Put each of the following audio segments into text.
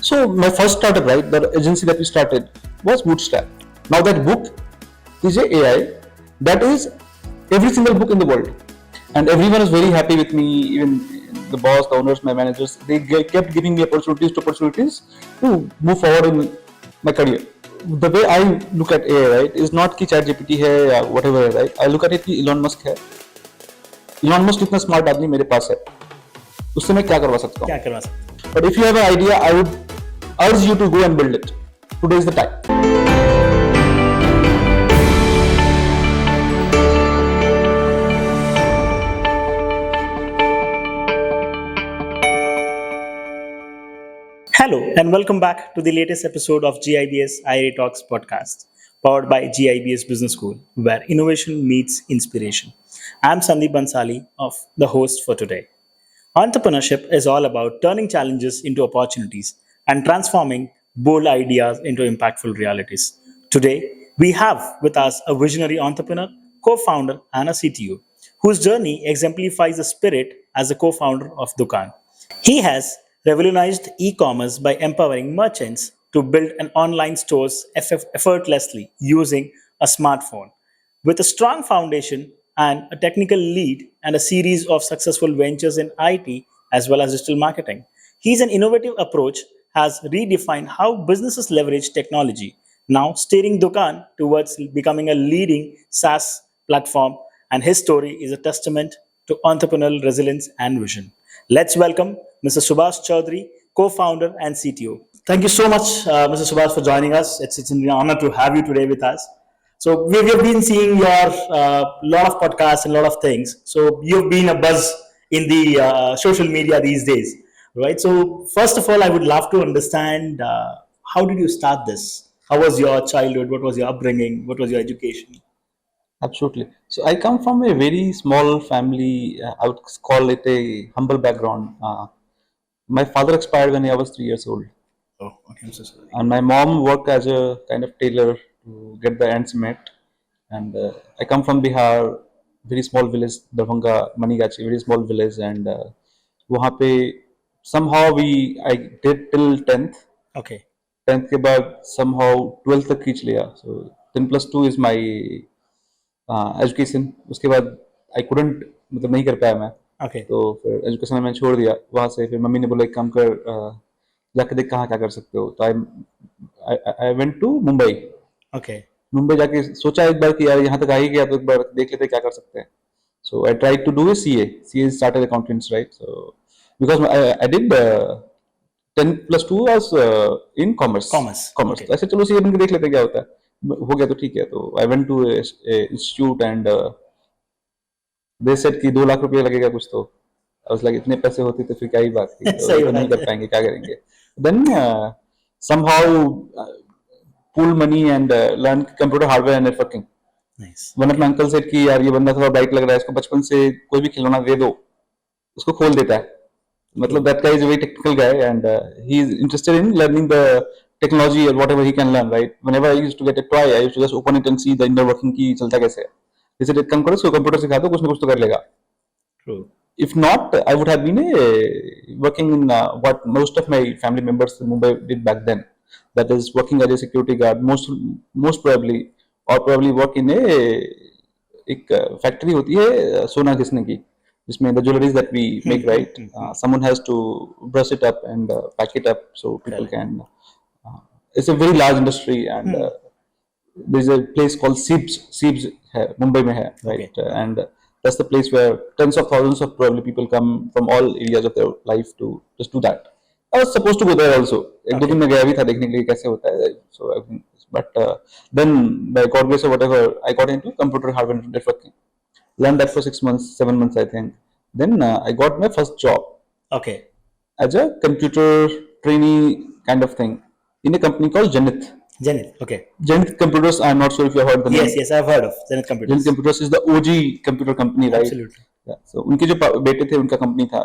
So my first startup, right, the agency that we started was Bootstrap. Now that book is a AI. That is every single book in the world, and everyone is very happy with me. Even the boss, the owners, my managers, they kept giving me opportunities to move forward in my career. The way I look at AI, right, is not कि ChatGPT है या whatever है, right? I look at it कि Elon Musk है. Elon Musk इतना smart आदमी मेरे पास है, उससे मैं क्या करवा सकता हूँ? But if you have an idea, I would urge you to go and build it. Today is the time. Hello and welcome back to the latest episode of GIBS IRE Talks Podcast, powered by GIBS Business School, where innovation meets inspiration. I'm Sandeep Bansali, the host for today. Entrepreneurship is all about turning challenges into opportunities and transforming bold ideas into impactful realities. Today, we have with us a visionary entrepreneur, co-founder, and a CTO, whose journey exemplifies the spirit as a co-founder of Dukaan. He has revolutionized e-commerce by empowering merchants to build an online stores effortlessly using a smartphone. With a strong foundation and a technical lead and a series of successful ventures in IT as well as digital marketing, his an innovative approach has redefined how businesses leverage technology, now steering Dukaan towards becoming a leading SaaS platform, and his story is a testament to entrepreneurial resilience and vision. Let's welcome Mr. Subhash Choudhary, co-founder and CTO. Thank you so much, Mr. Subhash, for joining us. It's an honor to have you today with us. So we've been seeing your lot of podcasts and a lot of things. So you've been a buzz in the social media these days, right? So first of all, I would love to understand how did you start this? How was your childhood? What was your upbringing? What was your education? Absolutely. So I come from a very small family. I would call it a humble background. My father expired when I was 3 years old, Oh, okay. I'm so sorry. and my mom worked as a kind of tailor to get the ends met. And I come from Bihar, very small village, Darbhanga, Manigachi, very small village, and वहाँ पे somehow I did till 10th. Okay. 10th के बाद somehow 12th तक खींच लिया. So 10+2 is my education. उसके बाद I couldn't मतलब नहीं कर पाया मैं. Okay. तो फिर एजुकेशन मैंने छोड़ दिया. वहाँ से फिर मम्मी ने बोला एक काम कर, जाके देख कहाँ क्या कर सकते हो. तो I went to Mumbai. Okay. Mumbai जाके सोचा एक बार कि यार यहाँ तक आ ही गया तो एक बार देख लेते क्या कर सकते हैं. So I try to do a CA chartered accountants, right. So because I did 10+2 was in commerce. Okay. तो ऐसे चलो CA बन के देख लेते हैं क्या होता है. हो गया तो ठीक है. तो I went to institute and they said कि 2 लाख रुपया लगेगा कुछ. तो आई वाज लाइक इतने पैसे होते तो फिर क्या ही बात थी. सही तो बात नहीं है. कर पाएंगे, क्या करेंगे. Then somehow pool money and learn computer hardware and networking. Nice. One of my uncle said कि यार ये बंदा थोड़ा ब्राइट लग रहा है, इसको बचपन से कोई भी खिलौना दे दो उसको खोल देता है. मतलब that guy is a very technical guy and he is interested in learning the technology or whatever he can learn, right. Whenever I used to get a toy, I used to just open it and see the inner working की चलता कैसे है. जैसे एक काम करो, उसको computer सिखा दो, कुछ ना कुछ तो कर लेगा. True. If not, I would have been working in what most of my family members in Mumbai did back then. That is working as a security guard, most probably, or probably work in एक factory होती है सोना घिसने की, जिसमें the jewelries that we make, right. Someone has to brush it up and pack it up so people can. It's a very large industry and there's a place called CIBS है, Mumbai में है, right. Okay. And that's the place where tens of thousands of probably people come from all areas of their life to just do that. I was supposed to go there also. एक दो दिन मैं गया भी था देखने के लिए कैसे होता है. So I think, but then by God grace or whatever, I got into computer hardware networking. Learned that for 6 months, 7 months, I think. Then I got my first job Okay. as a computer trainee kind of thing in a company called Zenith. Okay. Zenith Computers, I'm not sure if you have heard the name. Yes, I've heard of Zenith Computers. Zenith Computers is the OG computer company, right? Absolutely. Yeah. So उनके जो बेटे थे उनका company था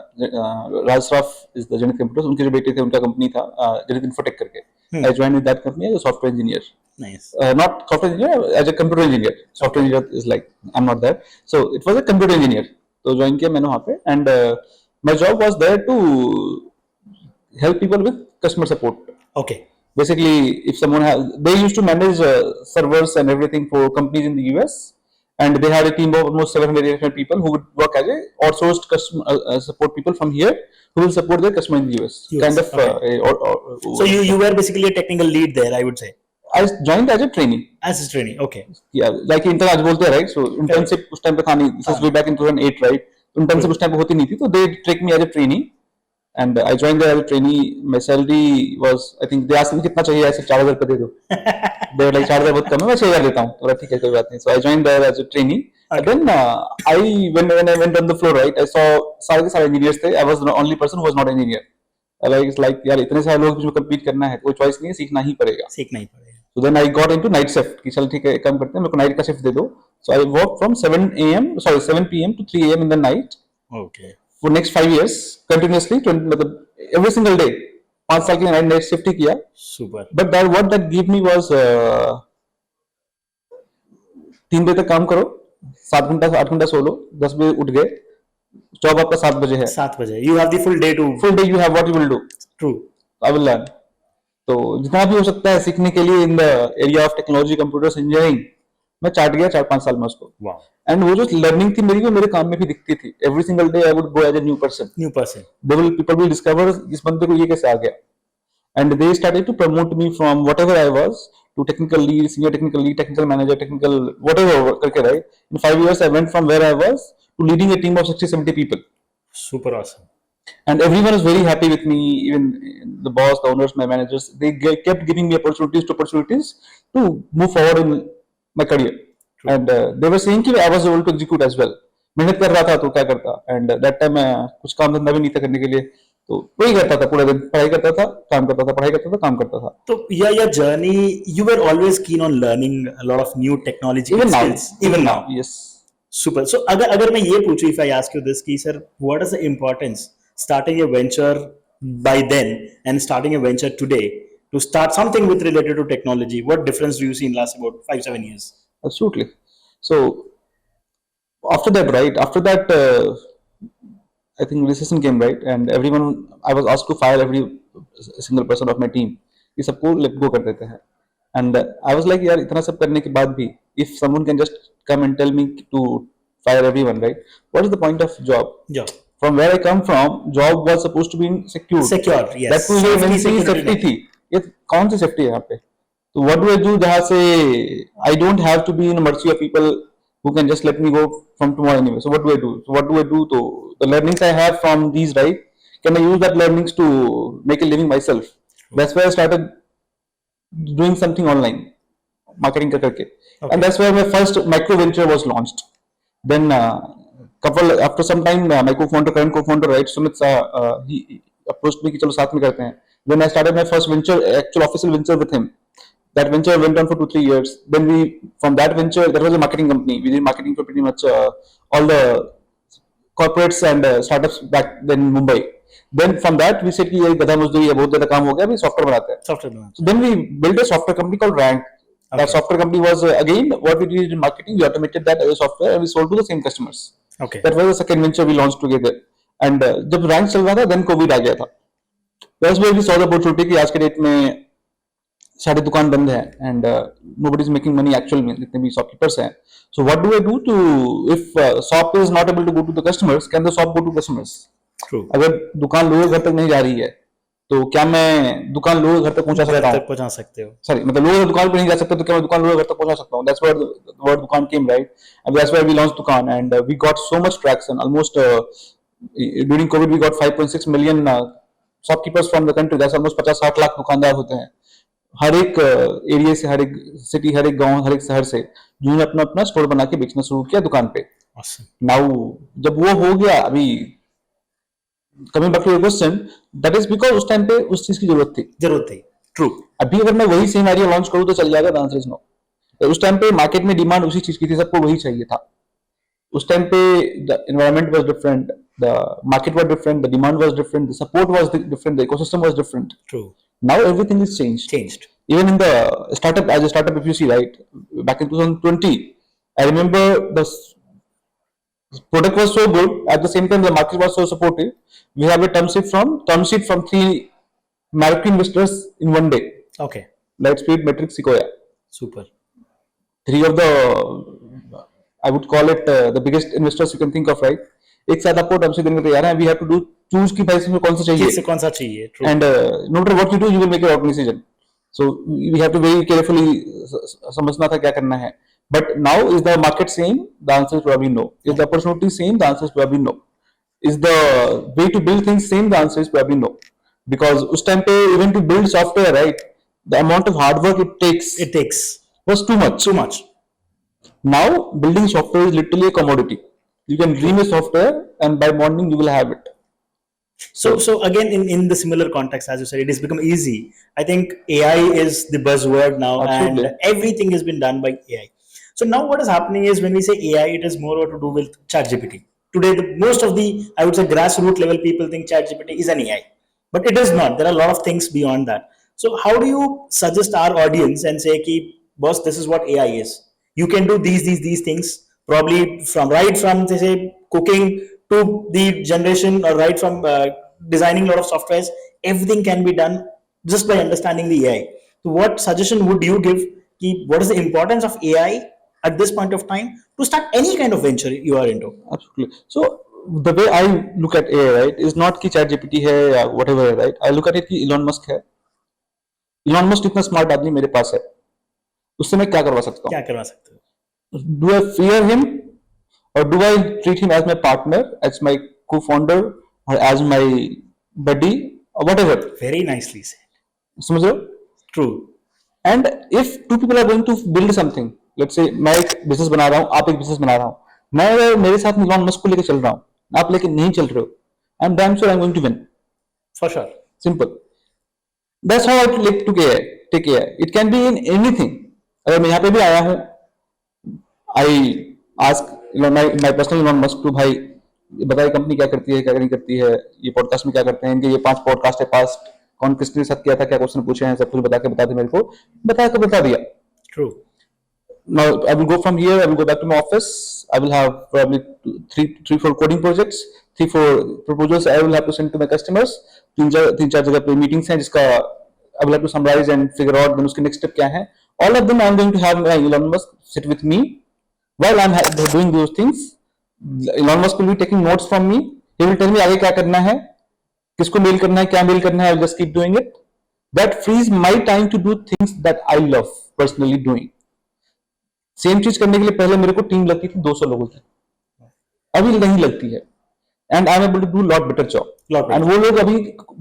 राजराफ is the zenith computers. उनके जो बेटे थे उनका कंपनी था जेनिथ इन्फोटेक करके. I joined with that company as a software engineer. Nice. Not software engineer, as a computer engineer. Software engineer is like I'm not there. So it was a computer engineer. तो join किया मैंने वहाँ पे and my job was there to help people with customer support. Okay. Basically, if someone has, they used to manage servers and everything for companies in the US, and they had a team of almost 700, 800 people who would work as a outsourced customer support people from here who will support their customer in the US. Kind of. Okay. So you were basically a technical lead there, I would say, I joined as a trainee. as a trainee. Okay. Yeah, like intern आज बोलते हैं, right? So internship उस time पे था नहीं. This is way back in 2008, right? Internship उस time पे होती नहीं थी, तो they take me as a trainee. And I joined there as a trainee. My salary was, I think, they asked me कितना चाहिए, ऐसे 4,000 रुपए दे दो. They were like 4,000 बहुत कम है, मैं 6,000 देता हूँ. तो ठीक है, कोई बात नहीं. So I joined there as a trainee. And then when I went on the floor, right, I saw सारे के सारे engineers थे. I was the only person who was not an engineer. Like यार इतने सारे लोग जो compete करना है, कोई choice नहीं है, सीखना ही पड़ेगा. सीखना ही पड़ेगा. So then I got into night shift. कि चल ठीक है, काम करते हैं, मेरे को night का shift दे दो. So I worked from 7 p.m. to 3 a.m. in the night. Okay. For next 5 years continuously, every single day. 5 साल के night shift ही किया. Super. But what that gave me was 3 बजे तक काम करो, 7 घंटा 8 घंटा सो लो, 10 बजे उठ गए, जॉब आपका 7 बजे है. 7 बजे. You have the full day to. Full day you have what you will do. True. I will learn. तो जितना भी हो सकता है सीखने के लिए in the area of technology, computers, engineering, मैं चाट गया 4-5 साल में उसको. Wow. एंड वो जो लर्निंग थी मेरी, वो मेरे काम में भी दिखती थी. Every single day I would go as a new person. People will discover इस बंदे को ये कैसे आ गया. And they started to promote me from whatever I was to technical lead, senior technical lead, technical manager, technical whatever करके, right? In 5 years I went from where I was to leading a team of 60-70 people. Super awesome. And everyone was very happy with me, even the boss, the owners, my managers. They kept giving me opportunities to move forward in my career. True. And they were saying कि I was able to execute as well. मेहनत कर रहा था तो क्या करता. And that time मैं कुछ काम धंधा भी नहीं था करने के लिए, तो वही करता था पूरा दिन. पढ़ाई करता था, काम करता था, पढ़ाई करता था, काम करता था. तो your journey, you were always keen on learning a lot of new technology skills. Even now. Yes. Super. So अगर मैं ये पूछूं, if I ask you this, कि sir, what is the importance starting a venture by then and starting a venture today to start something with related to technology? What difference do you see in last about 5-7 years? Absolutely. So after that, right? After that, I think recession came, right? And I was asked to fire every single person of my team. ये सबको let go कर देते हैं. And I was like, यार इतना सब करने के बाद भी, if someone can just come and tell me to fire everyone, right? What is the point of job? Yeah. From where I come from, job was supposed to be secure. Secure, yes. That was when safety थी. ये कौन सी safety है यहाँ पे? So what do I do जहाँ से I don't have to be in the mercy of people who can just let me go from tomorrow anyway. So what do I do? So the learnings I have from these, right? Can I use that learnings to make a living myself? That's why I started doing something online, marketing करके. Okay. And that's where my first micro venture was launched. Then after some time, my current co-founder, right, Sumit, he approached me कि चलो साथ में करते हैं. Then I started my first venture, actual official venture with him. That venture went on for 2-3 years. Then from that venture, that was a marketing company. We did marketing for pretty much all the corporates and startups back then in Mumbai. Then from that, we said कि ये गधा मजदूरी है, बहुत ज़्यादा काम हो गया, अभी सॉफ्टवेयर बनाते हैं. So then we built a software company called Rank. Okay. That software company was again what we did in marketing. We automated that as a software and we sold to the same customers. Okay. That was the second venture we launched together. And जब Rank चल रहा था, then COVID आ गया था. That's where we saw the opportunity कि आज के date में सारे दुकान बंद है and nobody is making money actually में, जितने भी shopkeepers हैं. So what do I do to, if shop is not able to go to the customers, can the shop go to customers? True. अगर दुकान लोगों के घर तक नहीं जा रही है, तो क्या मैं दुकान लोगों के घर तक पहुंचा सकता हूँ? Sorry, मतलब लोग दुकान पे नहीं जा सकते, तो क्या मैं दुकान लोगों के घर तक पहुंचा सकता हूँ? That's where the word Dukaan came, right? And that's where we launched Dukaan, and we got so much traction. Almost during COVID, we got 5.6 million shopkeepers from the country. That's almost 50-60 lakh दुकानदार होते हैं. हर एक area से, हर एक city, हर एक गांव, हर एक शहर से, जिन्होंने अपना अपना स्टोर बना के बेचना शुरू किया दुकान पे. नाउ जब वो हो गया, अभी coming back to your question, that is because उस टाइम पे उस चीज की जरूरत थी. ट्रू. अभी अगर मैं वही सेम आइडिया लॉन्च करूं तो चल जाएगा? The answer is no. उस टाइम पे मार्केट में डिमांड उसी चीज की थी, सबको वही चाहिए था. उस टाइम पे the environment was different, the market was different, the demand was different, the support was different, the ecosystem was different. True. Now everything is changed. Even in the startup, as a startup, if you see, right, back in 2020, I remember the product was so good. At the same time, the market was so supportive. We have a term sheet from 3 marquee investors in one day. Okay. Lightspeed, Matrix, Sequoia. Super. Three of the, I would call it the biggest investors you can think of, right? एक साथ आपको term से देने को तैयार हैं. We have to do choose कि भाई इसमें कौन सा चाहिए. किससे कौन सा चाहिए. True. And no matter what you do, you will make your own decision. So we have to very carefully समझना था क्या करना है. But now is the market same? The answer is probably no. Is the opportunity same? The answer is probably no. Is the way to build things same? The answer is probably no. Because उस time पे even to build software, right? The amount of hard work it takes was too much. Too much. Now building software is literally a commodity. You can dream a software and by morning you will have it. So again, in the similar context, as you said, it has become easy. I think AI is the buzzword now. Absolutely. And everything has been done by AI. So now what is happening is when we say AI, it is more to do with ChatGPT. Today, most of the, I would say, grassroots level people think ChatGPT is an AI, but it is not. There are a lot of things beyond that. So how do you suggest our audience and say, "Ki, boss, this is what AI is. You can do these things, probably right from say cooking to the generation, or right from designing a lot of softwares. Everything can be done just by understanding the AI." So what suggestion would you give? Ki, what is the importance of AI at this point of time to start any kind of venture you are into? Absolutely. So the way I look at AI, right, is not कि ChatGPT है या whatever, right? I look at it कि Elon Musk है. Elon Musk इतना smart आदमी मेरे पास है, उससे मैं क्या करवा सकता हूँ? क्या करवा सकते हो? Do I fear him or do I treat him as my partner, as my co-founder, or as my buddy, or whatever? Very nicely said. समझ रहे हो? True. And if two people are going to build something, let's say मैं एक business बना रहा हूँ, आप एक बिजनेस बना रहा हूँ, मैं मेरे साथ Elon Musk को लेकर चल रहा हूँ, आप लेकर नहीं चल रहे हो, I'm damn sure I'm going to win. For sure. Simple. That's how I like to take AI. It can be in anything. अगर मैं यहाँ पे भी आया हूँ, I ask my personal Elon Musk to भाई बताइए कंपनी क्या करती है, क्या नहीं करती है, ये पॉडकास्ट में क्या करते हैं, इनके ये 5 पॉडकास्ट है पास्ट, कौन किसने साथ किया था, क्या क्वेश्चन पूछे हैं, सब कुछ बता दे मेरे को, बता दिया. True. Now I will go from here, I will go back to my office, I will have probably 3-4 coding projects, 3-4 proposals I will have to send to my customers. 3-4 जगह पे मीटिंग्स हैं जिसका I will have to summarize and figure out then उसके next step क्या है. All of them I am going to have my Elon Musk sit with me while I am doing those things. Elon Musk will be taking notes from me. He will tell me आगे क्या करना है, किसको mail करना है, क्या mail करना है. I will just keep doing it. That frees my time to do things that I love personally doing. Same चीज करने के लिए पहले मेरे को टीम लगती थी 200 लोगों की, अभी नहीं लगती है. And I am able to do lot better job. And वो लोग अभी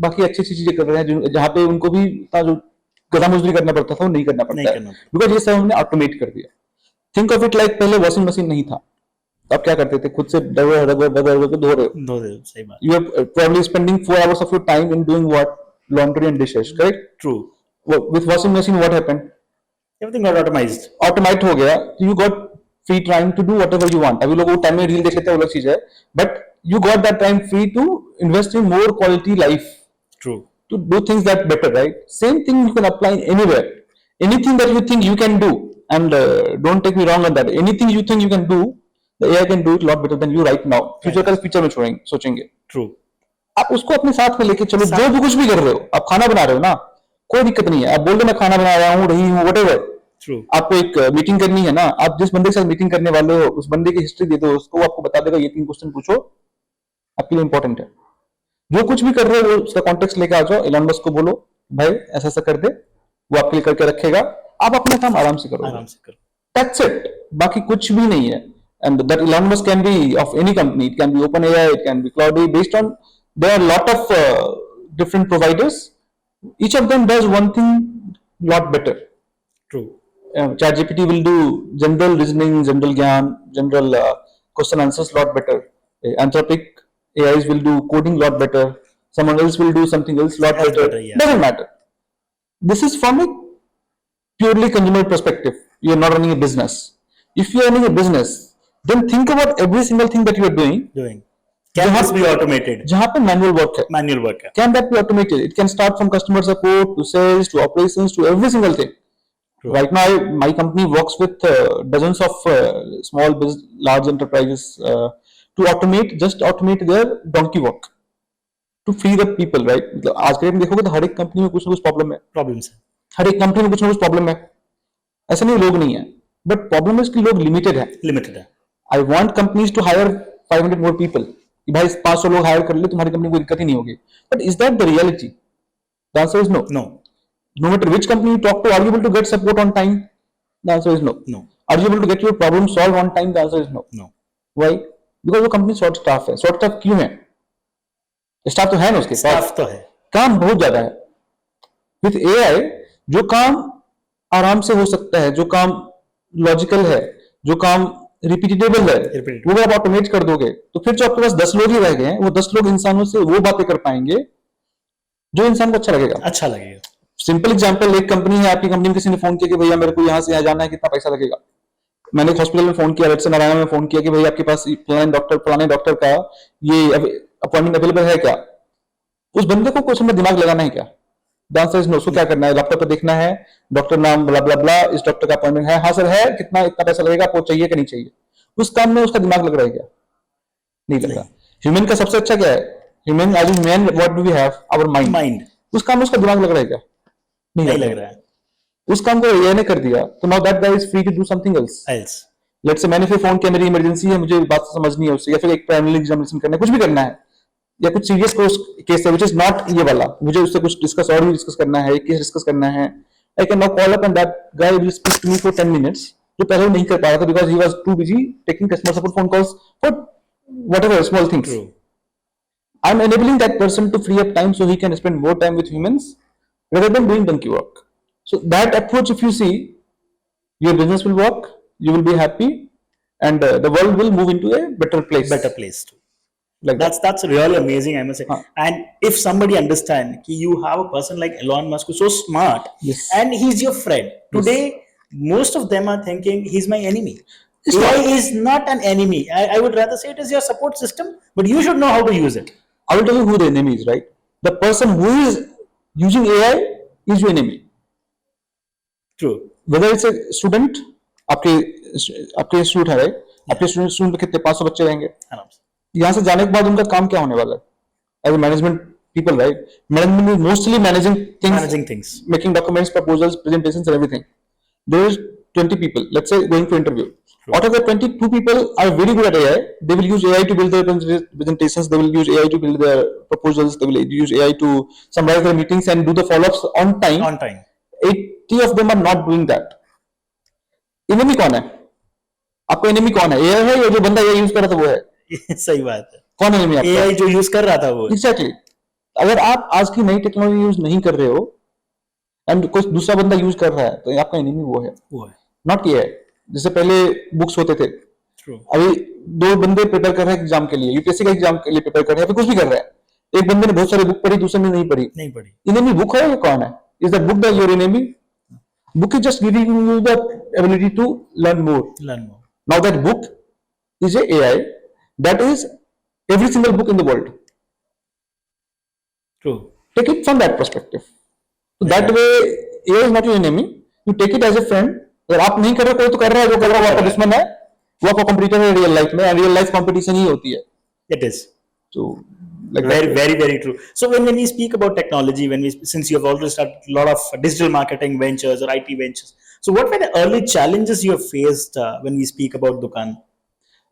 बाकी अच्छी अच्छी चीजें कर रहे हैं जहां पे उनको भी जो गधा मजदूरी करना पड़ता था वो नहीं करना पड़ता है, बिकॉज ये सब हमने ऑटोमेट कर दिया. थिंक ऑफ इट लाइक पहले वॉशिंग मशीन नहीं था, आप क्या करते थे, खुद से धो रहे हो. सही बात. You are probably spending 4 hours of your time in doing what, laundry and dishes, correct? True. With washing machine what happened? Everything got automized. Automate हो गया. You got free time to do whatever you want. अभी लोग वो time में reel देख लेते हैं, वो अलग चीज है, but you got that time free to invest in more quality life. True. To do things that better, right? Same thing you can apply anywhere. Anything that you think you can do, and don't take me wrong on that. Anything you think you can do, the AI can do it a lot better than you right now. Future का future में सोचेंगे. True. आप उसको अपने साथ में लेके चलो. जो भी कुछ भी कर रहे हो, आप खाना बना रहे हो ना, कोई दिक्कत नहीं है. आप बोल दो मैं खाना बना रहा हूँ, रही हूँ, whatever. True. आपको एक मीटिंग करनी है ना, आप जिस बंदे के साथ मीटिंग करने वाले हो उस बंदे की हिस्ट्री दे दो उसको, आपको बता देगा ये 3 क्वेश्चन पूछो, आपके लिए इंपॉर्टेंट है. जो कुछ भी कर रहे हो उसका कॉन्टेक्स्ट लेके आ जाओ. एलन मस्क को बोलो भाई ऐसा ऐसा कर दे, वो आपके लिए करके रखेगा, आप अपना काम आराम से करो. That's it. बाकी कुछ भी नहीं है. And that Elon Musk can be of any company. It can be Open AI, it can be Claude, based on there are lot of different providers. Each of them does one thing lot better. True. ChatGPT will do general reasoning, general gyan, general question answers lot better. Anthropic AIs will do coding lot better. Someone else will do something else lot better. Yeah. Doesn't matter. This is from a purely consumer perspective. You are not running a business. If you are running a business, then think about every single thing that you are doing. Can this be automated? जहाँ पे manual work है. Can that be automated? It can start from customer support to sales to operations to every single thing. True. Right now, my company works with dozens of small large enterprises to automate their donkey work. to free the people, right? मतलब आज के date में देखोगे तो हर एक company में कुछ ना कुछ प्रॉब्लम है, प्रॉब्लम्स है, हर एक कंपनी में कुछ ना कुछ प्रॉब्लम है. ऐसा नहीं लोग नहीं है, बट प्रॉब्लम है कि लोग लिमिटेड है. लिमिटेड है. I want companies to hire 500 more people. भाई 500 लोग हायर कर ले, तुम्हारी कंपनी को दिक्कत ही नहीं होगी. But is that the reality? The answer is no. No. No matter which company you talk to, are you able to get support on time? The answer is no. No. Are you able to get your problem solved on time? The answer is no. No. Why? Because वो company short staff है. Short staff क्यों है? Staff तो है ना उसके पास, staff तो है, काम बहुत ज्यादा है. विथ एआई जो काम आराम से हो सकता है, जो काम लॉजिकल है, जो काम रिपीटेबल है, Repeatable. वो अगर आप ऑटोमेट कर दोगे तो फिर जो आपके पास 10 लोग ही रह गए हैं, वो 10 लोग इंसानों से वो बातें कर पाएंगे जो इंसान को अच्छा लगेगा. अच्छा लगेगा. सिंपल एग्जांपल, एक कंपनी है, आपकी कंपनी में किसी ने फोन किया कि भैया मेरे को यहाँ से यहाँ जाना है, कितना पैसा लगेगा. मैंने एक हॉस्पिटल में फोन किया, रेड से नारायण में फोन किया कि भैया आपके पास फलाने डॉक्टर का ये अपॉइंटमेंट अवेलेबल है क्या? उस बंदे को कुछ में दिमाग लगाना है क्या? The answer is no. उसको क्या करना है? लैपटॉप पे देखना है, डॉक्टर नाम ब्ला ब्ला ब्ला, इस डॉक्टर का अपॉइंटमेंट है, हाँ सर है, कितना इतना पैसा लगेगा, आपको चाहिए कि नहीं चाहिए? उस काम में उसका दिमाग लग रहा है क्या? नहीं लग रहा. ह्यूमन का सबसे अच्छा क्या है? Human as human what do we have? Our mind. उस काम में उसका दिमाग लग रहा है क्या? नहीं लग रहा है. उस काम को एआई ने कर दिया, तो now that guy is free to do something else. Let's say मैंने फिर फोन किया, मेरी इमरजेंसी है, मुझे बात समझनी है उससे, या फिर एक प्राइमरी एग्जामिनेशन करना है, कुछ भी करना है, या कुछ सीरियस केस है विच इज नॉट ये वाला, मुझे उससे कुछ डिस्कस और भी डिस्कस करना है, एक केस डिस्कस करना है, I can now call up and that guy will speak to me for 10 minutes, जो पहले नहीं कर पा रहा था because he was too busy taking customer support phone calls for whatever small things. I am enabling that person to free up time so he can spend more time with humans rather than doing donkey work. So that approach, if you see, your business will work, you will be happy, and the world will move into a better place. Better place too. Like That's really amazing, I must say. Huh. And if somebody understand कि you have a person like Elon Musk who's so smart, Yes. and he's your friend. Today, most of them are thinking he's my enemy. AI is not an enemy. I would rather say it is your support system, but you should know how to use it. I will tell you who the enemy is, right? The person who is using AI is your enemy. True. Whether it's a student, आपके institute है, right? आपके student में कितने 500 बच्चे रहेंगे, आराम से. यहाँ से जाने के बाद उनका काम क्या होने वाला है? As a management people, right? Management is mostly managing things, making documents, proposals, presentations, and everything. There is 20 people, let's say, going for interview. Out of the 22 people are very good at AI. They will use AI to build their presentations. They will use AI to build their proposals. They will use AI to summarize their meetings and do the follow-ups on time. 80 of them are not doing that. Enemy कौन है? आपका enemy कौन है? AI है या जो बंदा AI use कर रहा था वो है? सही बात है. कौन enemy आपका? AI जो यूज कर रहा था वो. Exactly. अगर आप आज की नई टेक्नोलॉजी यूज नहीं कर रहे हो एंड कोई दूसरा बंदा यूज कर रहा है, तो आपका एनिमी वो है, नॉट ये है. जैसे पहले बुक्स होते थे, अभी 2 बंदे प्रिपेयर कर रहे हैं एग्जाम के लिए, यूपीएससी का एग्जाम के लिए प्रिपेयर कर रहे हैं, फिर कुछ भी कर रहे हैं, एक बंदे ने बहुत सारी बुक पढ़ी, दूसरे ने नहीं पढ़ी. एनिमी बुक है या कौन है? Is the book that your enemy? Book is just giving you the ability to learn more. Now that book is a AI that is every single book in the world. Take it from that perspective. So that way, AI is not your enemy. You take it as a friend. अगर आप नहीं कर रहे, कोई तो कर रहा है, जो कर रहा है वो आपका दुश्मन है, वो आपका कंपटीटर है रियल लाइफ में, रियल लाइफ कंपटीशन ही होती है. It is. So like very true. So when we speak about technology, since you have already started a lot of digital marketing ventures or IT ventures, so what were the early challenges you have faced when we speak about Dukaan?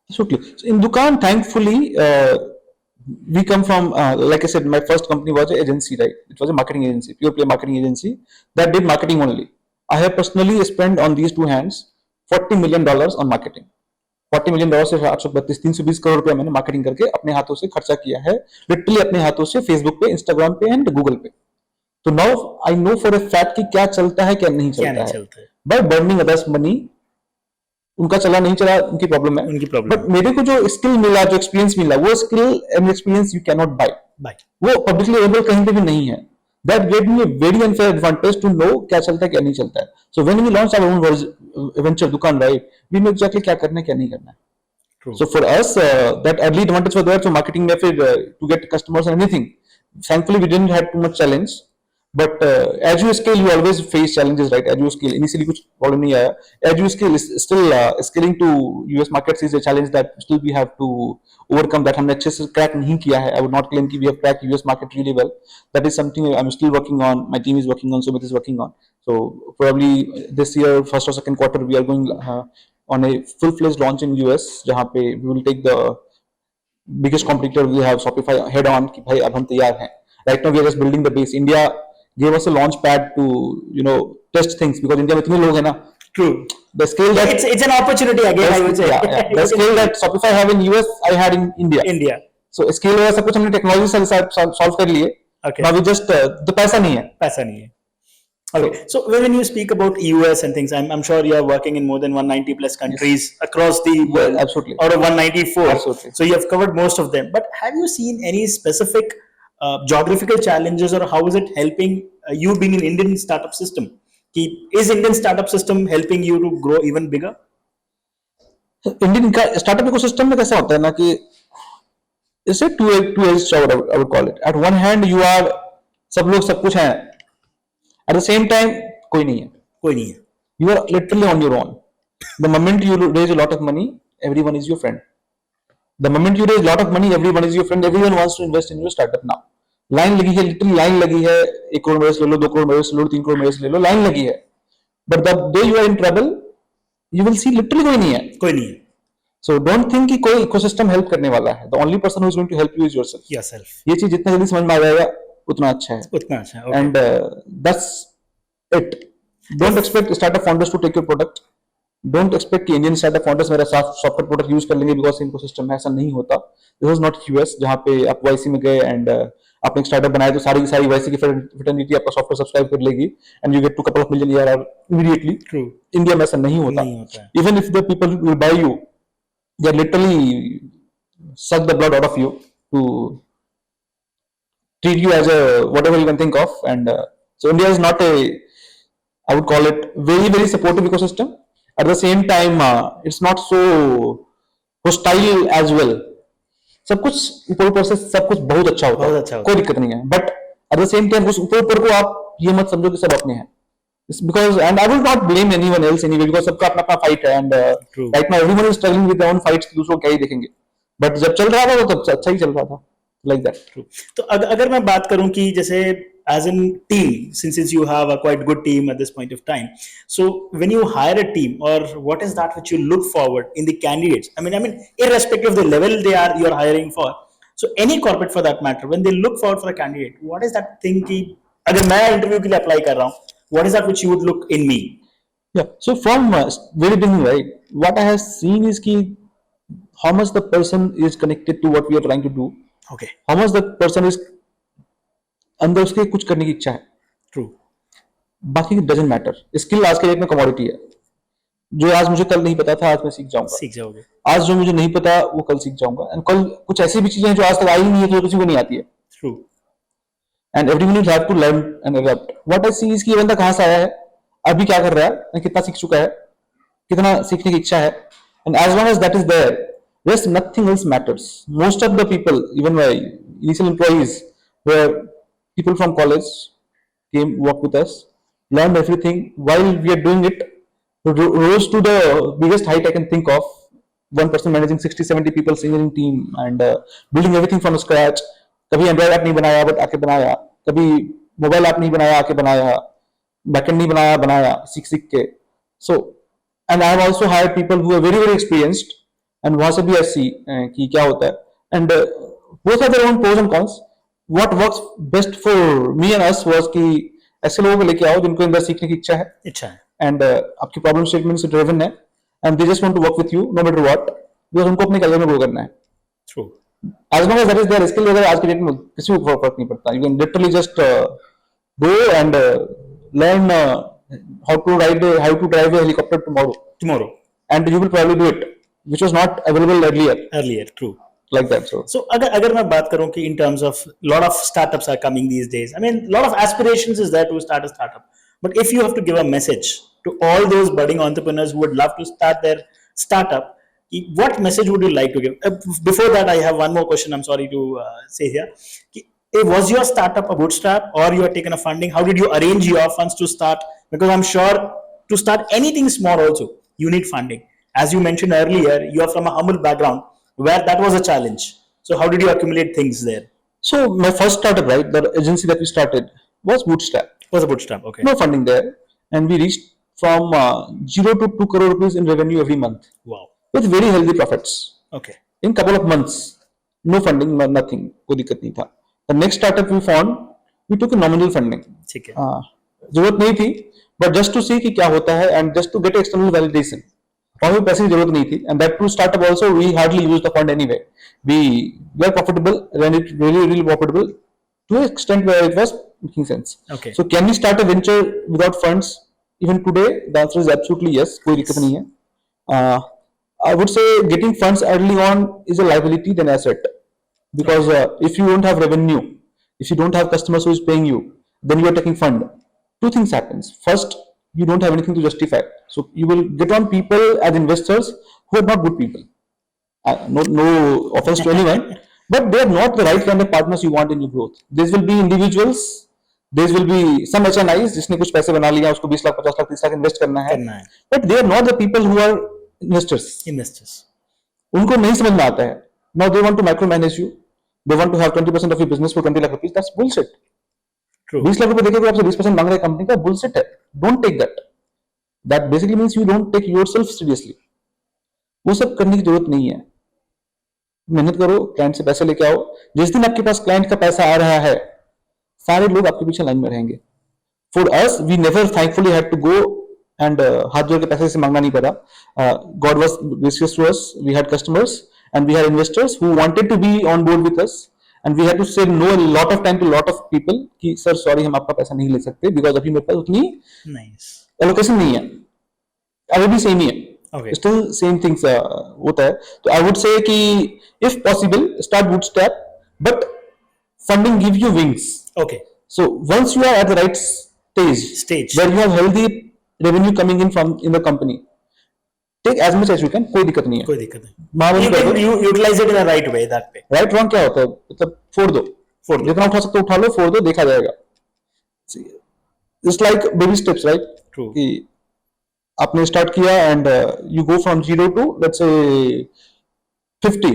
So in Dukaan, thankfully, we come from, like I said, my first company was an agency, right? It was a marketing agency, pure play marketing agency that did marketing only. I have personally spent on these two hands $40 million on marketing. $40 million से 832 320 करोड़ रुपया मैंने marketing करके अपने हाथों से खर्चा किया है, लिटरली अपने हाथों से, फेसबुक पे, इंस्टाग्राम पे एंड गूगल पे. तो now I know for a fact कि क्या चलता है, क्या नहीं चलता है. बाय बर्निंग अदर्स मनी, उनका चला नहीं चला उनकी प्रॉब्लम है, बट मेरे को जो स्किल मिला, जो एक्सपीरियंस मिला, वो skill and experience you can not buy. वो पब्लिकली अवेलेबल कहीं पे भी नहीं है. That gave me a very unfair advantage to know क्या चलता है, क्या नहीं चलता है. So when we launched our own venture Dukaan, right, we knew exactly क्या करना है, क्या नहीं करना है. So for us, that early advantage was there. So marketing में फिर to get customers and anything. Thankfully, we didn't have too much challenge. But as you scale, you always face challenges, right? As you scale, initially कुछ problem नहीं आया. As you scale, still scaling to US markets is a challenge that still we have to overcome. That हमने अच्छे से crack नहीं किया है. I would not claim कि we have cracked US market really well. That is something I'm still working on. My team is working on. Sumit is working on. So probably this year, first or second quarter, we are going on a full-fledged launch in US, जहाँ पे we will take the biggest competitor we have, Shopify, head on कि भाई अब हम तैयार हैं. Right now we are just building the base. India gave us a launch pad to test things because India में इतने लोग हैं ना. True. The scale that It's an opportunity again. I would say. yeah. The scale that Shopify have in US, I had in India. India. So scale वगैरह सब कुछ हमने technology से solve कर लिए. Okay. Now we just the पैसा नहीं है. पैसा नहीं है. Okay. So when you speak about US and things, I'm sure you are working in more than 190 plus countries across the world. Yeah, absolutely. Out of 194. Absolutely. So you have covered most of them. But have you seen any specific geographical challenges, or how is it helping you being an Indian startup system? Is Indian startup system helping you to grow even bigger? Indian का startup ecosystem में कैसा होता है ना कि it's two edge sword I would call it. At one hand you are सब लोग सब कुछ हैं. At the same time, कोई नहीं है. कोई नहीं है. You are literally on your own. The moment you raise a lot of money, everyone is your friend. The moment you raise a lot of money, everyone is your friend. Everyone wants to invest in your startup now. Line लगी है, literally line लगी है. 1 करोड़ मेरे से ले लो, 2 करोड़ मेरे से ले लो, 3 करोड़ मेरे से ले लो, लाइन लगी है. But the day you are in trouble, you will see literally कोई नहीं है. कोई नहीं है. So don't think कि कोई इकोसिस्टम हेल्प करने वाला है. The only person who is going to help you is yourself. Yourself. ये चीज जितना जल्दी समझ में आ जाएगा उतना अच्छा है. उतना अच्छा है. Okay. And that's it. Don't expect startup founders to take your product. Don't expect कि Indian startup founders मेरा सॉफ्टवेयर प्रोडक्ट यूज कर लेंगे because इनको सिस्टम है. ऐसा नहीं होता. This is not US जहाँ पे आप YC में गए and आपने एक स्टार्टअप बनाया तो सारी YC की fraternity आपका सॉफ्टवेयर सब्सक्राइब कर लेगी and you get to couple of million ARR immediately. True. India में ऐसा नहीं होता. Even if the people will buy you, they literally suck the blood out of you to treat you as a whatever you can think of. And so India is not a, I would call it, very very supportive ecosystem. At the same time, it's not so hostile as well. सब कुछ ऊपर ऊपर से सब कुछ बहुत अच्छा होता है, कोई दिक्कत नहीं है. But at the same time उस ऊपर ऊपर को आप ये मत समझो कि सब अपने हैं. Because and I will not blame anyone else anyway because सबका अपना अपना फाइट है. And right now everyone is struggling with their own fights. दूसरों क्या ही देखेंगे. बट जब चल रहा था तो तब अच्छा ही चल रहा था. Like that. True. तो अगर मैं बात करूं कि जैसे as in team, since you have a quite good team at this point of time, so when you hire a team, or what is that which you look forward in the candidates? I mean irrespective of the level you're hiring for, so any corporate for that matter, when they look forward for a candidate, what is that thing कि अगर मैं interview के लिए apply कर रहा हूं, what is that which you would look in me? Yeah, so from very beginning, right, what I have seen is कि how much the person is connected to what we are trying to do. Okay. How much the person is अंदर उसके कुछ करने की इच्छा है. True. बाकी doesn't matter. Skill आज के डेट में कमोडिटी है. जो आज मुझे कल नहीं पता था आज मैं सीख जाऊंगा. सीख जाओगे. आज जो मुझे नहीं पता वो कल सीख जाऊंगा. एंड कल कुछ ऐसी भी चीजें हैं जो आज तक आई नहीं है जो किसी को नहीं आती है. True. And everyone will have to learn and adopt. What I see is कि ये बंदा कहां से आया है, अभी क्या कर रहा है, कितना सीख चुका है, कितना सीखने की इच्छा है. And as long as that is there, rest nothing else matters. Most of the people, even my initial employees, were people from college, came work with us, learned everything. While we are doing it, rose to the biggest height I can think of. One person managing 60-70 people, engineering team, and building everything from scratch. कभी Android app नहीं बनाया but आके बनाया, कभी mobile app नहीं बनाया आके बनाया, backend नहीं बनाया सीख के. So, and I have also hired people who are very very experienced. And वहां से भी ऐसी कि क्या होता है. And both have their own pros and cons. What works best for me and us was कि ऐसे लोगों को लेके आओ जिनको अंदर सीखने की इच्छा है. And आपकी प्रॉब्लम स्टेटमेंट से ड्रिवन है. And they just want to work with you no matter what. Because उनको अपने करियर में ग्रो करना है. True. As long as that is their skill level, आज के डेट में किसी को फर्क नहीं पड़ता. You can literally just go and learn how to drive a helicopter tomorrow. And you will probably do it. Which was not available earlier. True. Like that. So अगर मैं बात करूं कि in terms of lot of startups are coming these days. I mean, lot of aspirations is there to start a startup. But if you have to give a message to all those budding entrepreneurs who would love to start their startup, what message would you like to give? Before that, I have one more question. I'm sorry to say here. Was your startup a bootstrap or you had taken a funding? How did you arrange your funds to start? Because I'm sure to start anything small also, you need funding. As you mentioned earlier, you are from a humble background where that was a challenge. So how did you accumulate things there? So my first startup, right, the agency that we started was bootstrap. Was a bootstrap, okay. No funding there, and we reached from 0 to 2 crore rupees in revenue every month. Wow. With very healthy profits. Okay. In couple of months, no funding, nothing, कोई दिक्कत नहीं था. The next startup we found, we took a nominal funding. ठीक है. जरूरत नहीं थी, but just to see कि क्या होता है and just to get external validation. और भी पैसे की जरूरत नहीं थी, and that to startup also we hardly used the fund anyway. We were profitable, ran it really profitable to an extent where it was making sense. Okay. So can we start a venture without funds? Even today, the answer is absolutely yes. कोई दिक्कत नहीं है. I would say getting funds early on is a liability than asset, because if you don't have revenue, if you don't have customers who is paying you, then you are taking fund. Two things happens. First, you don't have anything to justify, so you will get on people as investors who are not good people. No offense to anyone, but they are not the right kind of partners you want in your growth. These will be individuals. There will be some HNIs जिसने कुछ पैसे बना लिया, उसको 20 lakh 50 lakh 30 lakh invest करना है, but they are not the people who are investors. उनको नहीं समझ में आता है. Now they want to micromanage you. They want to have 20% of your business for 20 lakh rupees. That's bullshit. True. 20 lakh रुपए देके आपसे 20% मांग रहे हैं कंपनी का, bullshit है. Don't take that. That basically means you don't take yourself seriously. वो सब करने की जरूरत नहीं है. मेहनत करो, क्लाइंट से पैसे लेके आओ. जिस दिन आपके पास क्लाइंट का पैसा आ रहा है, सारे लोग आपके पीछे लाइन में रहेंगे. For us, we never thankfully had to go and हाथ जोड़ के पैसे से मांगना नहीं पड़ा. God was gracious to us. We had customers and we had investors who wanted to be on board with us, and we had to say no a lot of time to a lot of people कि sir sorry हम आपका पैसा नहीं ले सकते because अभी मेरे पास उतनी allocation नहीं है. अभी भी same ही है. Okay. Still same things होता है. तो I would say कि if possible start bootstrap, but funding give you wings. Okay. So once you are at the right stage where you have healthy revenue coming in from in the company, take as much as you can. कोई दिक्कत नहीं है. कोई दिक्कत नहीं. You utilize it in a right way, that way. Right wrong क्या होता है? मतलब फोड़ दो. जितना उठा सकते हो उठा लो, फोड़ दो, देखा जाएगा. It's like baby steps, right? True. कि आपने स्टार्ट किया and you go from 0 to let's say 50.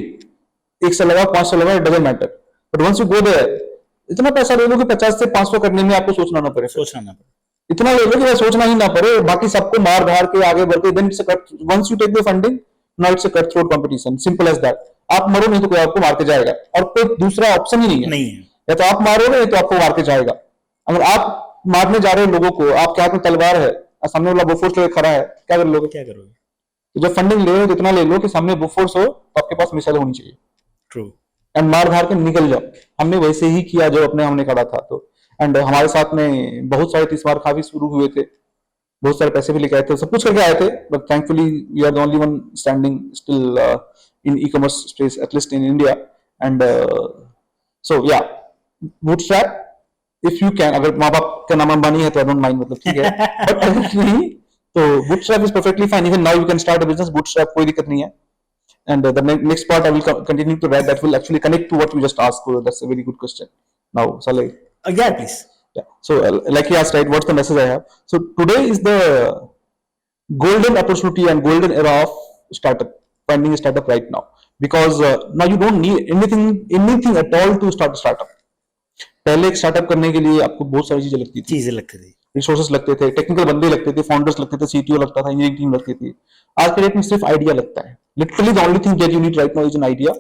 1 से लगा 5 से लगा, it doesn't matter. But once you go there, इतना पैसा ले लो कि 50 से 500 करने में आपको सोचना ना पड़े. इतना ले लो कि सोचना ही ना पड़े, बाकी सबको मार धार के आगे बढ़ के then it's a cut. Once you take the funding, now it's a cutthroat competition. Simple as that. आप मरो नहीं तो कोई आपको मार के जाएगा, और कोई दूसरा ऑप्शन ही नहीं है. या तो आप मारोगे या तो आपको मार के जाएगा. अगर आप मारने जा रहे हो लोगों को, आपके हाथ में तलवार है और सामने वाला बोफोर्स लेके खड़ा है, क्या कर लोगे? तो जब फंडिंग ले रहे हो तो इतना ले लो कि सामने बोफोर्स हो तो आपके पास मिसाइल होनी चाहिए. ट्रू. एंड मार धार के निकल जाओ. हमने वैसे ही किया जो अपने हमने करा था. तो एंड हमारे साथ में बहुत सारे 30 मार खा भी शुरू हुए थे, बहुत सारे पैसे भी लेके आए थे, सब कुछ करके आए थे, but thankfully we are the only one standing still in e-commerce space, at least in India. And so या बूटस्ट्रैप इफ यू कैन. अगर माँ बाप का नाम अंबानी है तो आई डोंट माइंड, मतलब ठीक है, बट अगर नहीं तो bootstrap is perfectly fine. Even now you can start a business bootstrap, कोई दिक्कत नहीं है. And the next part I will continue to write, that will actually connect to what you just asked. So that's a very good question. Now, Saleh. Yeah, please. Yeah. So, like you asked, right? What's the message I have? So today is the golden opportunity and golden era of startup, finding a startup right now, because now you don't need anything at all to start a startup. पहले एक startup करने के लिए आपको बहुत सारी चीजें लगती थी. रिसोर्सेस लगते थे, टेक्निकल बंदे लगते थे, फाउंडर्स लगते थे, सीटीओ लगता था, इंजीनियरिंग टीम लगती थी. आज के डेट में सिर्फ आइडिया लगता है. Literally the only thing that you need right now is an idea.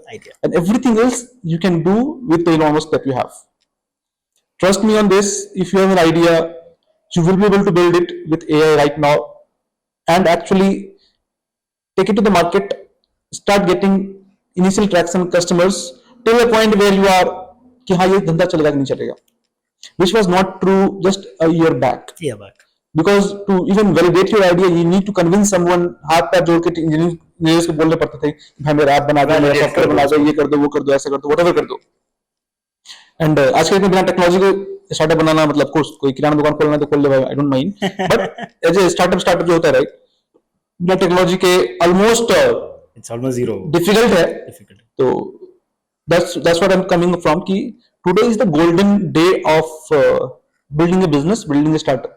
And everything else you can do with the enormous that you have. Trust me on this. If you have an idea, you will be able to build it with AI right now and actually take it to the market, start getting initial traction customers till a point where you are कि हाँ ये धंधा चलेगा कि नहीं चलेगा, which was not true just a year back. Because to even validate your idea, you need to convince someone. हाथ पैर जोड़ के इंजीनियर्स को बोलने पड़ते थे भाई मेरा ऐप बना दो, मेरा सॉफ्टवेयर बना दो, ये कर दो, वो कर दो, ऐसा कर दो, व्हाटएवर कर दो. एंड आज के दिन बिना टेक्नोलॉजी के स्टार्टअप बनाना, मतलब कोर्स कोई किराना दुकान खोलना है तो खोल ले भाई, I don't mind, but as a startup जो होता है राइट, बिना टेक्नोलॉजी के ऑलमोस्ट जीरो डिफिकल्ट है. तो that's what I'm coming from कि today is the golden day of building a business, building a startup.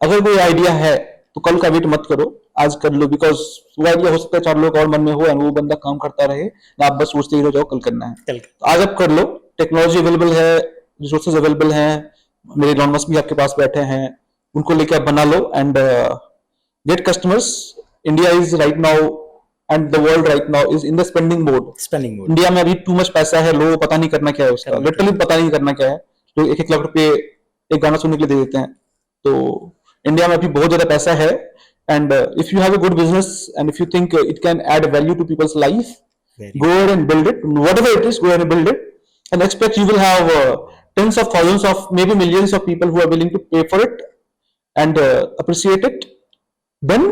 अगर कोई आइडिया है तो कल का वेट मत करो, आज कर लो, बिकॉज वो आइडिया हो सकता है 4 लोग और मन में हो और वो बंदा काम करता रहे, ना आप बस सोचते ही रह जाओ कल करना है। तो आज आप कर लो, टेक्नोलॉजी अवेलेबल है, रिसोर्सेज अवेलेबल हैं, मेरे एलॉन मस्क भी आपके पास बैठे हैं, उनको लेके आप बना लो and get customers. India is right now and the world right now is in the spending mode. India में अभी टू मच पैसा है, लोगों को पता नहीं करना क्या है उसका, लिटरली पता नहीं करना क्या है। तो 1-1 लाख रुपए एक गाना सुनने के लिए दे देते हैं। तो इंडिया में अभी बहुत ज्यादा पैसा है and if you have a good business and if you think it can add value to people's life, go ahead and build it, whatever it is, go ahead and build it and expect you will have tens of thousands of maybe millions of people who are willing to pay for it and appreciate it. Then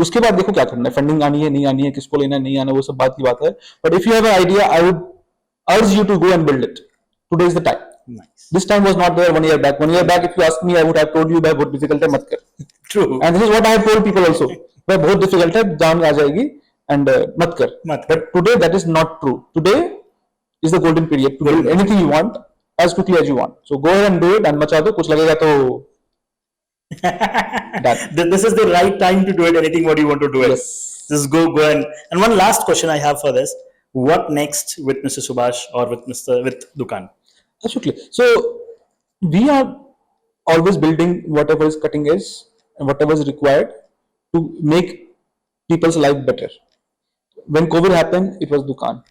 उसके बाद देखो क्या करना है, funding आनी है नहीं आनी है, किसको लेना है नहीं आना, वो सब बात की बात है। But if you have an idea, I would urge you to go and build it. Today is the time. Nice. This time was not there 1 year back. 1 year back, if you ask me, I would have told you भाई बहुत difficult है, मत कर। True. And this is what I have told people also. भाई बहुत difficult है, जान आ जाएगी and मत कर। But today that is not true. Today is the golden period to build anything you want as quickly as you want. So go ahead and do it and मचा दो, कुछ लगेगा तो this is the right time to do it. Anything what you want to do it. Yes. Just go and one last question I have for this: what next with Mr. Subhash or with Dukaan? Absolutely. So we are always building whatever is cutting edge and whatever is required to make people's life better. When COVID happened, it was Dukaan.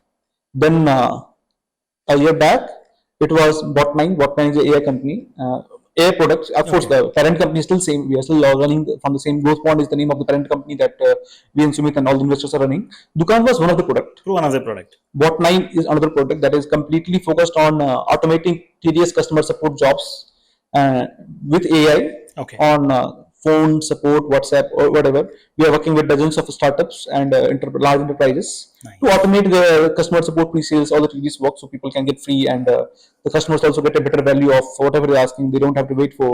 Then a year back, it was Bot9. Bot9 is an AI company. AI products. Of course, the parent company is still same. We are still running from the same. Growth Pond is the name of the parent company that we and Sumit and all the investors are running. Dukaan was one of the product. Through another product. Bot9 is another product that is completely focused on automating tedious customer support jobs with AI on phone support, WhatsApp, or whatever. We are working with dozens of startups and large enterprises to automate the customer support pre-sales, all the tedious work, so people can get free and the customers also get a better value of whatever they're asking. They don't have to wait for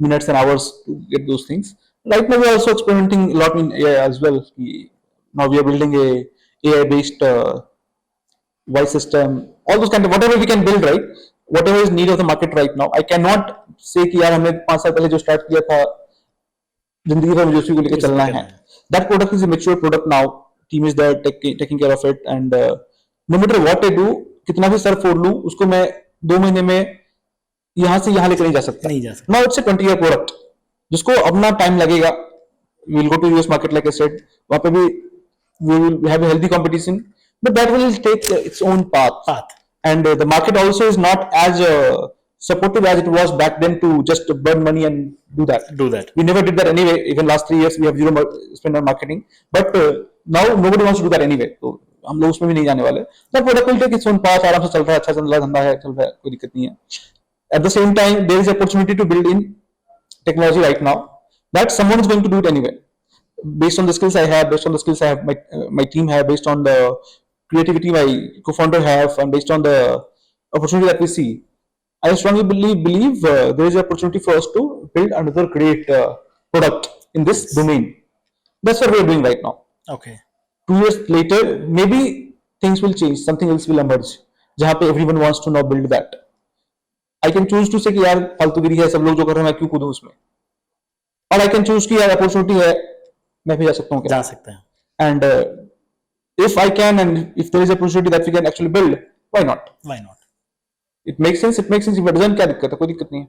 minutes and hours to get those things. Right now, we are also experimenting a lot in AI as well. Now we are building a AI-based voice system, all those kind of whatever we can build, right? Whatever is need of the market right now. I cannot say कि यार हमने 5 साल पहले जो start किया था जिंदगी भर मुझे उसी को लेकर चलना है। That product is a mature product now. Team is there taking care of it and no matter what I do, कितना भी सर फोड़ लूं, उसको मैं 2 महीने में यहाँ से यहाँ लेकर नहीं जा सकता। Now it's a 20-year product, जिसको अपना टाइम लगेगा। We will go to US market like I said. वहाँ पे भी we will have a healthy competition, but that will take its own path. And the market also is not as supportive as it was back then to just burn money and do that. We never did that anyway. Even last 3 years we have zero spend on marketing, but now nobody wants to do that anyway. So हम लोग उसमें भी नहीं जाने वाले। That product will take its own path, आराम से चल रहा है, अच्छा चल रहा है, धंधा है, चल रहा है, कोई दिक्कत नहीं है। At the same time, there is opportunity to build in technology right now that someone is going to do it anyway. Based on the skills I have, based on the skills I have, my team have, based on the creativity my co-founder have, and based on the opportunity that we see, I strongly believe there is an opportunity for us to build another great product in this domain. That's what we are doing right now. Okay. 2 years later, maybe things will change, something else will emerge, जहाँ पे everyone wants to now build that. I can choose to say कि यार फालतूगिरी है, सब लोग जो कर रहे हैं मैं क्यों कूदूं उसमें, और I can choose कि यार अपॉर्चुनिटी है, मैं भी जा सकता हूँ क्या? जा सकते हैं. And if I can and if there is a opportunity that we can actually build, why not? Why not? It makes sense. If it doesn't, क्या दिक्कत है? कोई दिक्कत नहीं है.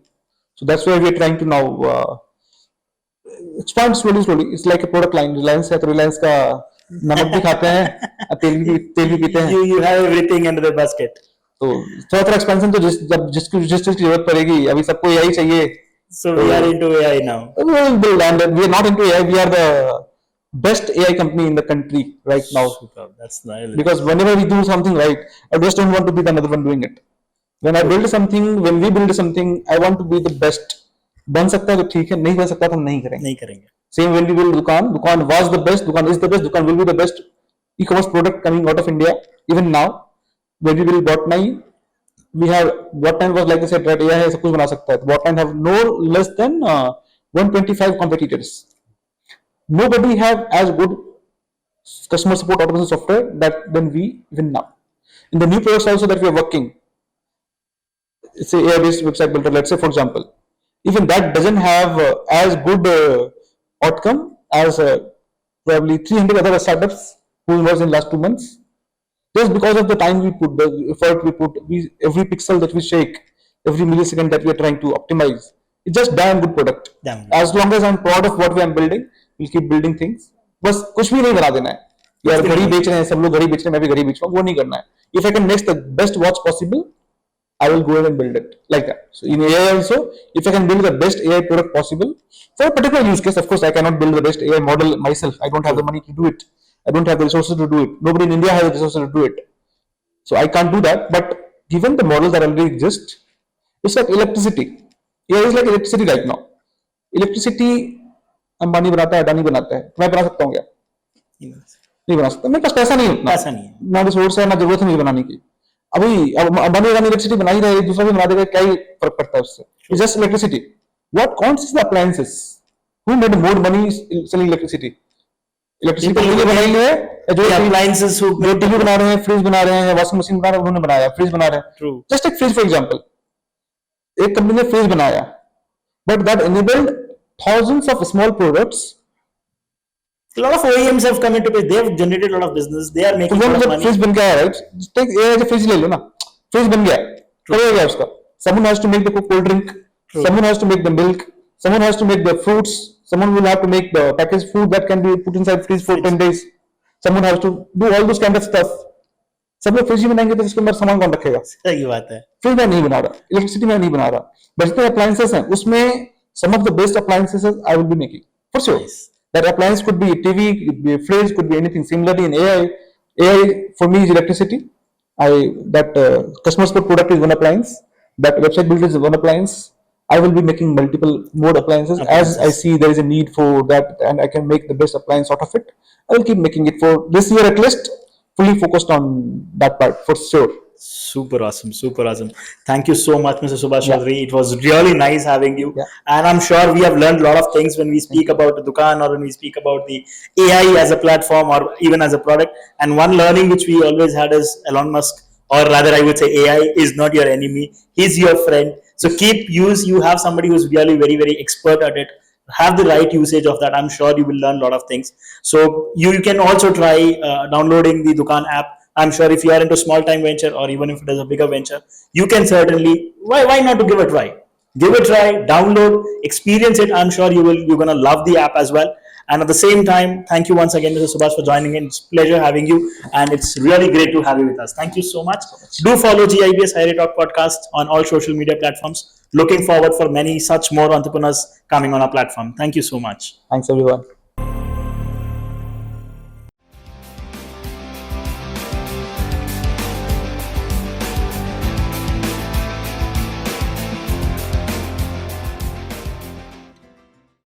So that's why we are trying to now expand slowly. It's like a product line. Reliance है तो Reliance का नमक भी खाते हैं, तेल भी पीते हैं. You have everything under the basket. तो थोड़ा एक्सपेंशन तो जिस चीज की जरूरत पड़ेगी, अभी सबको यही चाहिए. So we are into AI now. We will build, and we are not into AI. We are the best AI company in the country right now. Super. That's nice. Because whenever we do something right, I just don't want to be the another one doing it. When I build something, when we build something, I want to be the best. बन सकता है तो ठीक है, नहीं बन सकता तो हम नहीं करेंगे. Same when we build Dukaan. Dukaan was the best. Dukaan is the best. Dukaan will be the best e-commerce product coming out of India. Even now, when we build Bot9, we have Bot9 was like I said, right? AI है, सब कुछ बना सकता है. Bot9 have no less than 125 competitors. Nobody have as good customer support automation software than we even now. In the new products also that we are working, say AI-based website builder, let's say for example, even that doesn't have as good outcome as probably 300 other startups who was in last 2 months. Just because of the time we put, the effort we put, every pixel that we shake, every millisecond that we are trying to optimize, it's just damn good product. Damn good. As long as I'm proud of what we are building, we'll keep building things. बस कुछ भी नहीं बना देना है यार घड़ी बेच रहे हैं सब लोग घड़ी बेच रहे हैं मैं भी घड़ी बेच रहा हूँ वो नहीं करना है if I can make the best watch possible I will go ahead and build it like that. So in AI also, if I can build the best AI product possible for a particular use case, of course I cannot build the best AI model myself. I don't have the money to do it. I don't have the resources to do it. Nobody in India has the resources to do it. So I can't do that. But given the models that already exist, it's like electricity. AI is like electricity right now. Electricity Ambani बनाता है अडानी बनाता है मैं बना सकता हूँ क्या नहीं बना सकता मेरे पास पैसा नहीं उतना पैसा नहीं है ना रिसोर्स है ना जरूरत है बनाने की अभी अब अंबानी अडानी इलेक्ट्रिसिटी बना ही रहे दूसरा भी बना देगा क्या ही फर्क पड़ता है उससे it's just electricity what counts is the appliances who made more money selling electricity electricity के लिए बनाई है जो अप्लायंसेस जो टीवी बना रहे हैं फ्रिज बना रहे हैं वॉशिंग मशीन बना रहे हैं उन्होंने बनाया फ्रिज बना रहे हैं जस्ट एक फ्रिज फॉर एग्जांपल एक कंपनी ने फ्रिज बनाया but that enabled thousands of small products. A lot of OEMs have come into play. They have generated a lot of business. They are making a lot of money. Fridge बन गया है, right? Take AI as a fridge ले लो ना. Fridge बन गया है. क्या हो गया उसका? Someone has to make the cold drink. True. Someone has to make the milk. Someone has to make the fruits. Someone will have to make the packaged food that can be put inside fridge for 10 days. Someone has to do all those kind of stuff. सब लोग fridge बनाएंगे तो इसके अंदर सामान कौन रखेगा? सही बात है. फ्रिज में नहीं बना रहा, इलेक्ट्रिसिटी में नहीं बना रहा. बचते अप्लायंसेस हैं, उसमें some of the best appliances I will be making for sure. Nice. That appliance could be a TV, could be a fridge, could be anything. Similarly in AI, AI for me is electricity. Customer support product is one appliance. That website builder is one appliance. I will be making multiple more appliances as I see there is a need for that, and I can make the best appliance out of it. I will keep making it for this year at least. Fully focused on that part for sure. Super awesome. Super awesome. Thank you so much, Mr. Subhash Choudhary. It was really nice having you. Yeah. And I'm sure we have learned a lot of things when we speak about the Dukaan or when we speak about the AI as a platform or even as a product. And one learning which we always had is Elon Musk, or rather I would say AI is not your enemy. He's your friend. So you have somebody who's really very, very expert at it. Have the right usage of that. I'm sure you will learn a lot of things. So you can also try downloading the Dukaan app. I'm sure if you are into small time venture or even if it is a bigger venture, you can certainly, why not to give it a try? Give it a try, download, experience it. I'm sure you're going to love the app as well. And at the same time, thank you once again, Mr. Subhash, for joining in. It's a pleasure having you. And it's really great to have you with us. Thank you so much. Do follow GIBS IRE Talk Podcast on all social media platforms. Looking forward for many such more entrepreneurs coming on our platform. Thank you so much. Thanks, everyone.